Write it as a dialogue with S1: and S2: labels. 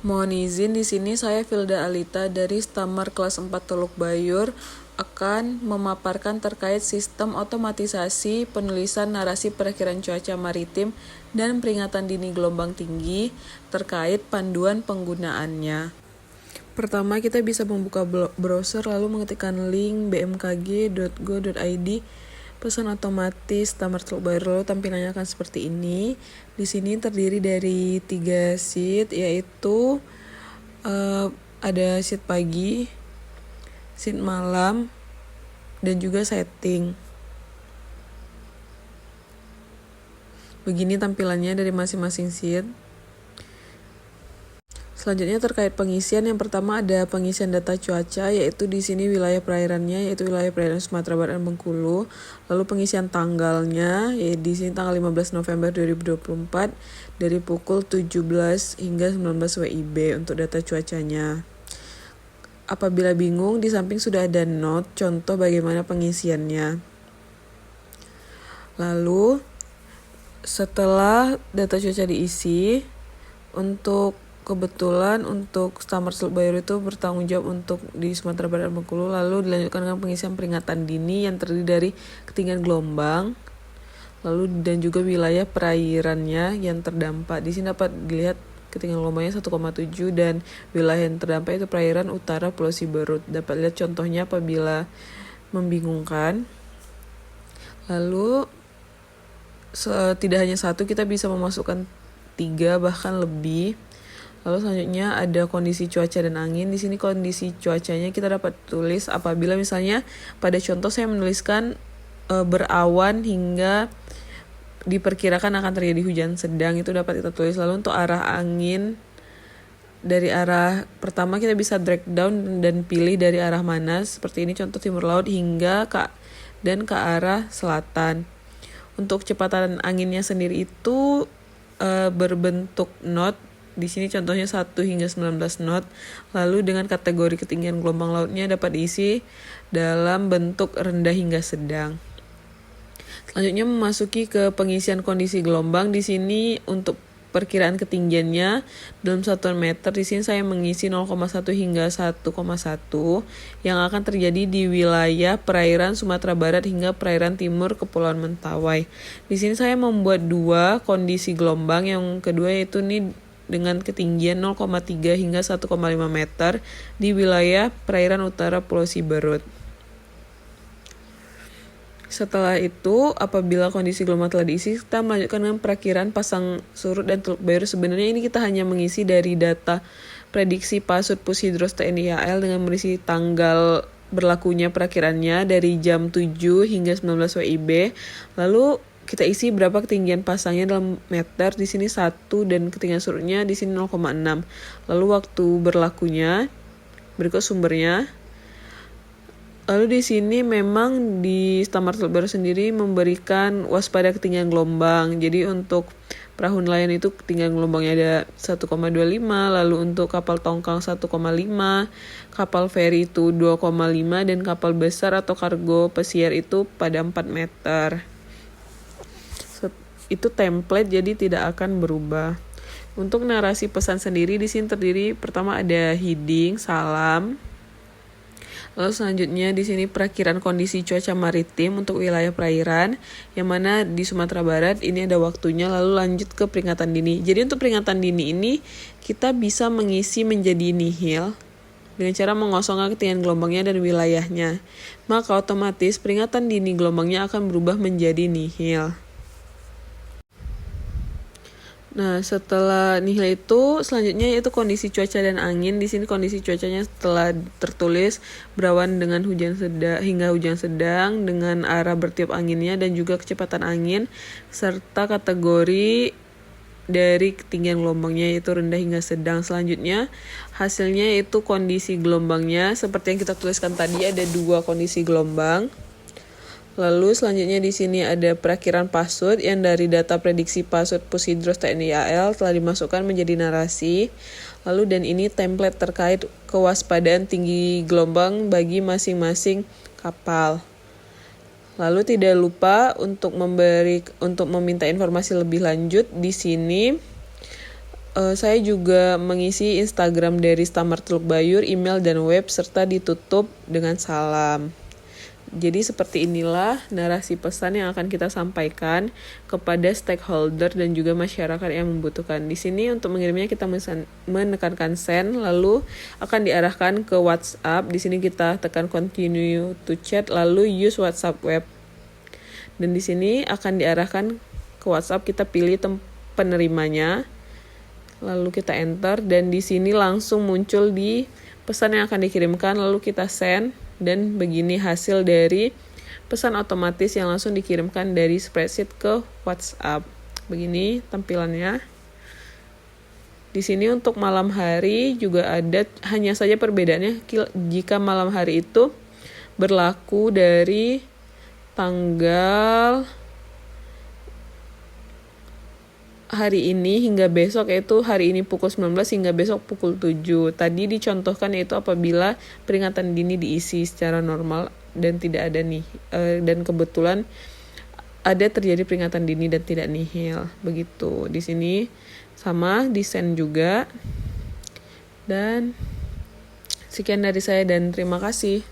S1: Mohon izin, di sini saya Filda Alita dari Stamar kelas 4 Teluk Bayur akan memaparkan terkait sistem otomatisasi penulisan narasi perakiraan cuaca maritim dan peringatan dini gelombang tinggi terkait panduan penggunaannya. Pertama, kita bisa membuka browser lalu mengetikkan link bmkg.go.id pesan otomatis Stamar Teluk Bayur. Lalu tampilannya akan seperti ini. Di sini terdiri dari 3 sheet, yaitu ada sheet pagi, sheet malam, dan juga setting. Begini tampilannya dari masing-masing sheet. Selanjutnya terkait pengisian, yang pertama ada pengisian data cuaca, yaitu di sini wilayah perairannya, yaitu wilayah perairan Sumatera Barat dan Bengkulu. Lalu pengisian tanggalnya, yaitu di sini tanggal 15 November 2024 dari pukul 17 hingga 19 WIB untuk data cuacanya. Apabila bingung, di samping sudah ada note contoh bagaimana pengisiannya. Lalu setelah data cuaca diisi, kebetulan untuk Stamar Teluk Bayur itu bertanggung jawab untuk di Sumatera Barat dan Bengkulu, lalu dilanjutkan dengan pengisian peringatan dini yang terdiri dari ketinggian gelombang, lalu dan juga wilayah perairannya yang terdampak. Di sini dapat dilihat ketinggian gelombangnya 1,7 dan wilayah yang terdampak itu perairan utara Pulau Siberut. Dapat lihat contohnya apabila membingungkan. Lalu tidak hanya satu, kita bisa memasukkan 3 bahkan lebih. Lalu selanjutnya ada kondisi cuaca dan angin. Di sini kondisi cuacanya kita dapat tulis apabila misalnya pada contoh saya menuliskan berawan hingga diperkirakan akan terjadi hujan sedang, itu dapat kita tulis. Lalu untuk arah angin, dari arah pertama kita bisa drag down dan pilih dari arah mana, seperti ini contoh timur laut hingga ke arah selatan. Untuk kecepatan anginnya sendiri itu berbentuk knot. Di sini contohnya 1 hingga 19 knot. Lalu dengan kategori ketinggian gelombang lautnya dapat diisi dalam bentuk rendah hingga sedang. Selanjutnya memasuki ke pengisian kondisi gelombang. Di sini untuk perkiraan ketinggiannya dalam satuan meter, di sini saya mengisi 0,1 hingga 1,1 yang akan terjadi di wilayah perairan Sumatera Barat hingga perairan timur Kepulauan Mentawai. Di sini saya membuat 2 kondisi gelombang. Yang kedua yaitu nih dengan ketinggian 0,3 hingga 1,5 meter di wilayah perairan utara Pulau Siberut. Setelah itu, apabila kondisi gelombang telah diisi, kita melanjutkan dengan perakiraan pasang surut dan Teluk Bayur. Sebenarnya ini kita hanya mengisi dari data prediksi pasut Pushidros TNI AL dengan merisi tanggal berlakunya perakiraannya dari jam 7 hingga 19 WIB. Lalu kita isi berapa ketinggian pasangnya dalam meter. Di sini 1 dan ketinggian surutnya di sini 0,6. Lalu waktu berlakunya, berikut sumbernya. Lalu di sini memang di Stamar Teluk Bayur sendiri memberikan waspada ketinggian gelombang. Jadi untuk perahu nelayan itu ketinggian gelombangnya ada 1,25, lalu untuk kapal tongkang 1,5, kapal feri itu 2,5, dan kapal besar atau kargo pesiar itu pada 4 meter. Itu template, jadi tidak akan berubah. Untuk narasi pesan sendiri di sini terdiri pertama ada heading, salam. Lalu selanjutnya di sini perakiraan kondisi cuaca maritim untuk wilayah perairan, yang mana di Sumatera Barat ini ada waktunya. Lalu lanjut ke peringatan dini. Jadi untuk peringatan dini ini kita bisa mengisi menjadi nihil dengan cara mengosongkan ketinggian gelombangnya dan wilayahnya. Maka otomatis peringatan dini gelombangnya akan berubah menjadi nihil. Nah, setelah nihil itu selanjutnya yaitu kondisi cuaca dan angin. Di sini kondisi cuacanya setelah tertulis berawan dengan hujan sedang hingga hujan sedang dengan arah bertiup anginnya dan juga kecepatan angin serta kategori dari ketinggian gelombangnya yaitu rendah hingga sedang. Selanjutnya hasilnya yaitu kondisi gelombangnya seperti yang kita tuliskan tadi, ada 2 kondisi gelombang. Lalu selanjutnya di sini ada perakiraan pasut yang dari data prediksi pasut Pushidros TNI AL telah dimasukkan menjadi narasi. Lalu dan ini template terkait kewaspadaan tinggi gelombang bagi masing-masing kapal. Lalu tidak lupa untuk meminta informasi lebih lanjut di sini Saya juga mengisi Instagram dari Stammer Teluk Bayur, email dan web, serta ditutup dengan salam. Jadi seperti inilah narasi pesan yang akan kita sampaikan kepada stakeholder dan juga masyarakat yang membutuhkan. Di sini untuk mengirimnya kita menekankan send, lalu akan diarahkan ke WhatsApp. Di sini kita tekan continue to chat, lalu use WhatsApp web. Dan di sini akan diarahkan ke WhatsApp, kita pilih penerimanya, lalu kita enter, dan di sini langsung muncul di pesan yang akan dikirimkan, lalu kita send. Dan begini hasil dari pesan otomatis yang langsung dikirimkan dari spreadsheet ke WhatsApp. Begini tampilannya. Di sini untuk malam hari juga ada, hanya saja perbedaannya jika malam hari itu berlaku dari tanggal hari ini hingga besok, yaitu hari ini pukul 19 hingga besok pukul 7. Tadi dicontohkan yaitu apabila peringatan dini diisi secara normal dan tidak ada dan kebetulan ada terjadi peringatan dini dan tidak nihil. Begitu. Di sini sama desain juga. Dan sekian dari saya dan terima kasih.